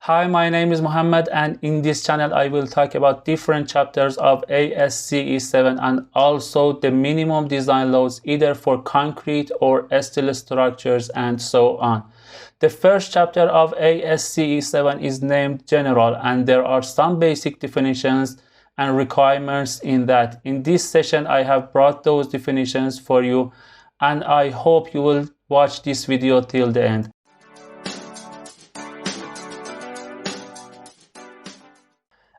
Hi, my name is Mohammed, and in this channel I will talk about different chapters of ASCE 7 and also the minimum design loads either for concrete or steel structures and so on. The first chapter of ASCE 7 is named General, and there are some basic definitions and requirements in that. In this session I have brought those definitions for you, and I hope you will watch this video till the end.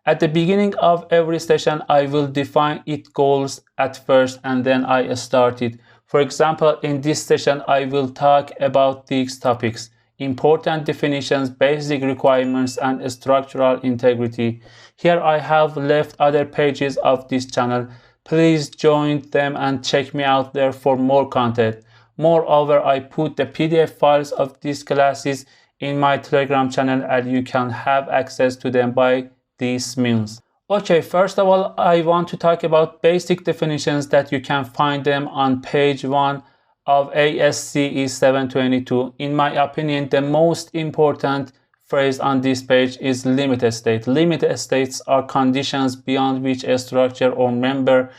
At the beginning of every session, I will define its goals at first and then I start it. For example, in this session, I will talk about these topics: important definitions, basic requirements, and structural integrity. Here I have left other pages of this channel. Please join them and check me out there for more content. Moreover, I put the PDF files of these classes in my Telegram channel and you can have access to them by these means. Okay, first of all, I want to talk about basic definitions that you can find them on page 1 of ASCE 722. In my opinion, the most important phrase on this page is limit state. Limit states are conditions beyond which a structure or member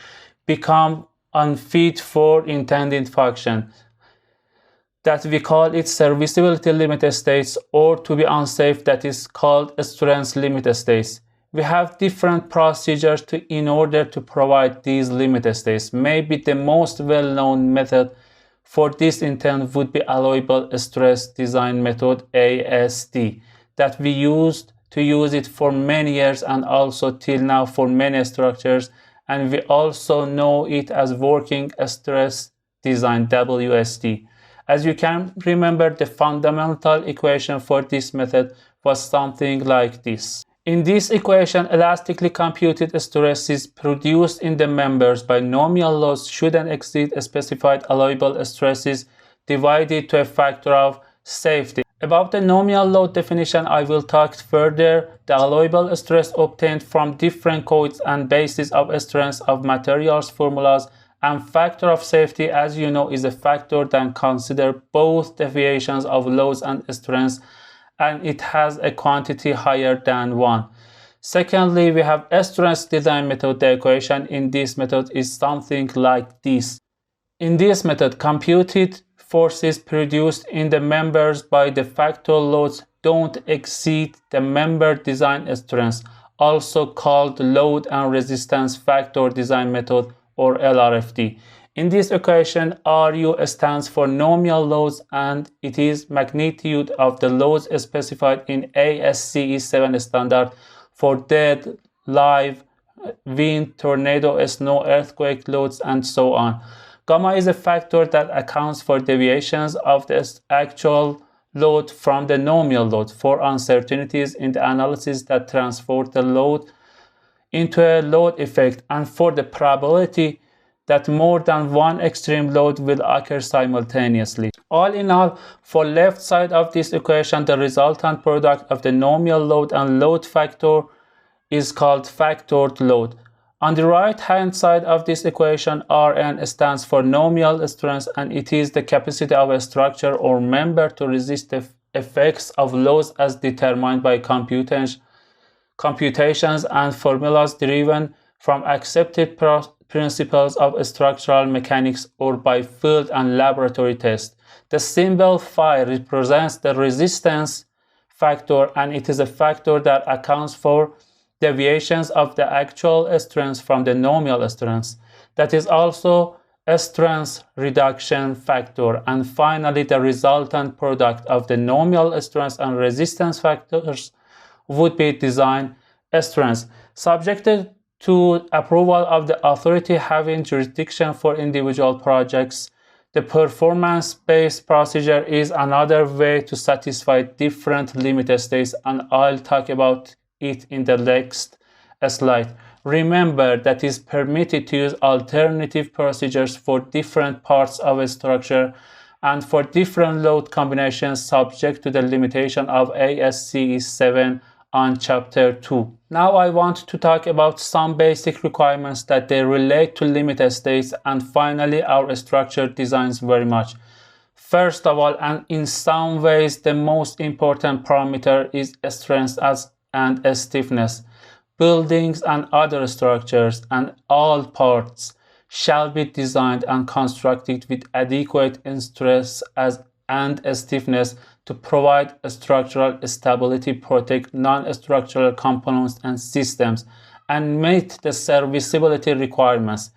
become unfit for intended function, that we call it serviceability limit states, or to be unsafe, that is called strength limit states. We have different procedures in order to provide these limit states. Maybe the most well-known method for this intent would be allowable stress design method, ASD, that we used to use it for many years and also till now for many structures, and we also know it as working stress design, WSD. As you can remember, the fundamental equation for this method was something like this. In this equation, elastically computed stresses produced in the members by nominal loads shouldn't exceed specified allowable stresses divided to a factor of safety. About the nominal load definition, I will talk further. The allowable stress obtained from different codes and basis of strength of materials formulas, and factor of safety, as you know, is a factor that considers both deviations of loads and strengths, and it has a quantity higher than 1. Secondly, we have a strength design method. The equation in this method is something like this. In this method, computed forces produced in the members by the factor loads don't exceed the member design strength, also called load and resistance factor design method, or LRFD. In this equation, RU stands for nominal loads, and it is magnitude of the loads specified in ASCE 7 standard for dead, live, wind, tornado, snow, earthquake loads, and so on. Gamma is a factor that accounts for deviations of the actual load from the nominal load, for uncertainties in the analysis that transport the load into a load effect, and for the probability that more than one extreme load will occur simultaneously. All in all, for left side of this equation, the resultant product of the nominal load and load factor is called factored load. On the right hand side of this equation, Rn stands for nominal strength, and it is the capacity of a structure or member to resist the effects of loads as determined by computations and formulas derived from accepted principles of structural mechanics or by field and laboratory tests. The symbol phi represents the resistance factor, and it is a factor that accounts for deviations of the actual strength from the nominal strength. That is also a strength reduction factor. And finally, the resultant product of the nominal strength and resistance factors would be design strength, subjected to approval of the authority having jurisdiction for individual projects. The performance-based procedure is another way to satisfy different limit states, and I'll talk about it in the next slide. Remember that it is permitted to use alternative procedures for different parts of a structure and for different load combinations subject to the limitation of ASCE 7 on chapter 2. Now I want to talk about some basic requirements that they relate to limit states, and finally our structure designs very much. First of all, and in some ways the most important parameter is strength and stiffness. Buildings and other structures and all parts shall be designed and constructed with adequate stress and stiffness to provide structural stability, protect non-structural components and systems, and meet the serviceability requirements.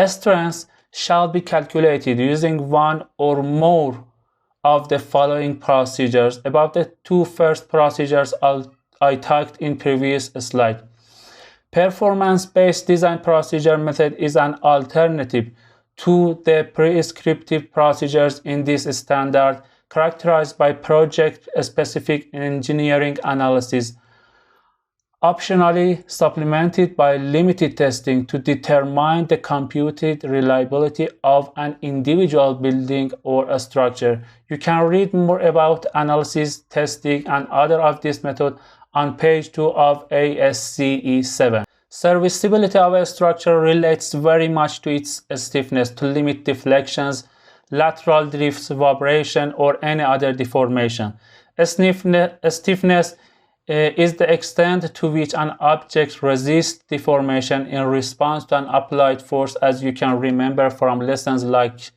Strength shall be calculated using one or more of the following procedures. About the two first procedures I talked in previous slide. Performance-based design procedure method is an alternative to the prescriptive procedures in this standard, characterized by project-specific engineering analysis, optionally supplemented by limited testing to determine the computed reliability of an individual building or a structure. You can read more about analysis, testing, and other of this method on page 2 of ASCE 7. Serviceability of a structure relates very much to its stiffness to limit deflections, lateral drifts, vibration, or any other deformation. Stiffness is the extent to which an object resists deformation in response to an applied force, as you can remember from lessons like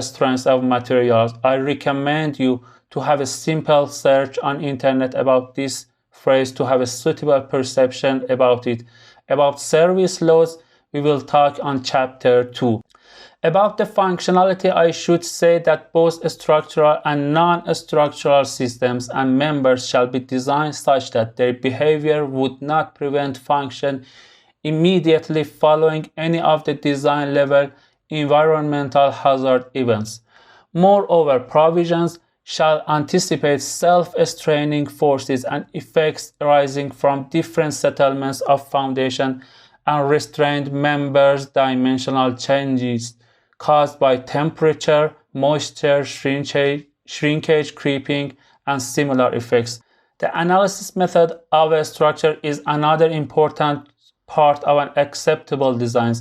strength of materials. I recommend you to have a simple search on internet about this phrase to have a suitable perception about it. About service laws, we will talk on chapter 2. About the functionality, I should say that both structural and non-structural systems and members shall be designed such that their behavior would not prevent function immediately following any of the design level environmental hazard events. Moreover, provisions shall anticipate self-straining forces and effects arising from different settlements of foundation and restrained members' dimensional changes caused by temperature, moisture, shrinkage, creeping, and similar effects. The analysis method of a structure is another important part of an acceptable design.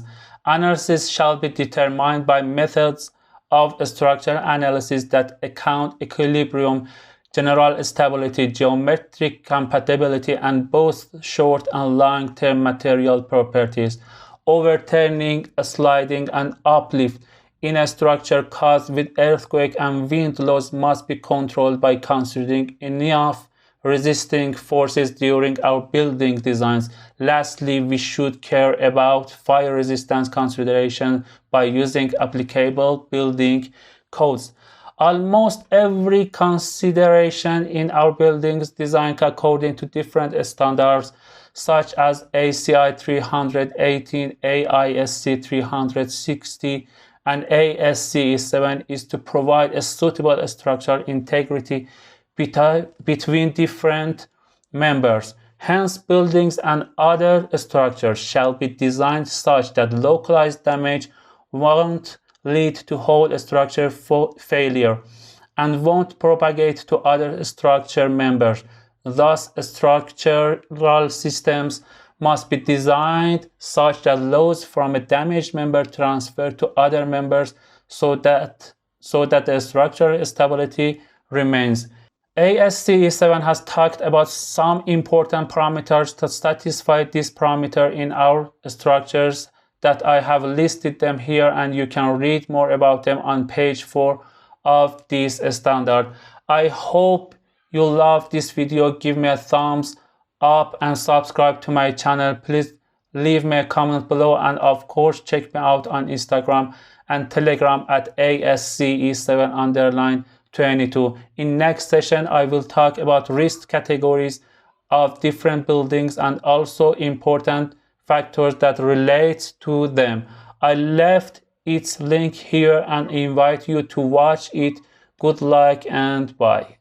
Analysis shall be determined by methods of structure analysis that account equilibrium, general stability, geometric compatibility, and both short and long-term material properties. Overturning, sliding, and uplift in a structure caused with earthquake and wind loads must be controlled by considering enough resisting forces during our building designs. Lastly, we should care about fire resistance consideration by using applicable building codes. Almost every consideration in our buildings designed according to different standards such as ACI 318, AISC 360, and ASCE 7 is to provide a suitable structural integrity between different members. Hence, buildings and other structures shall be designed such that localized damage won't lead to whole structure failure and won't propagate to other structure members. Thus, structural systems must be designed such that loads from a damaged member transfer to other members so that the structural stability remains. ASCE 7 has talked about some important parameters to satisfy this parameter in our structures that I have listed them here, and you can read more about them on page 4 of this standard. I hope you love this video. Give me a thumbs up and subscribe to my channel. Please leave me a comment below, and of course check me out on Instagram and Telegram at ASCE7_22. In next session, I will talk about risk categories of different buildings and also important factors that relate to them. I left its link here and invite you to watch it. Good luck and bye.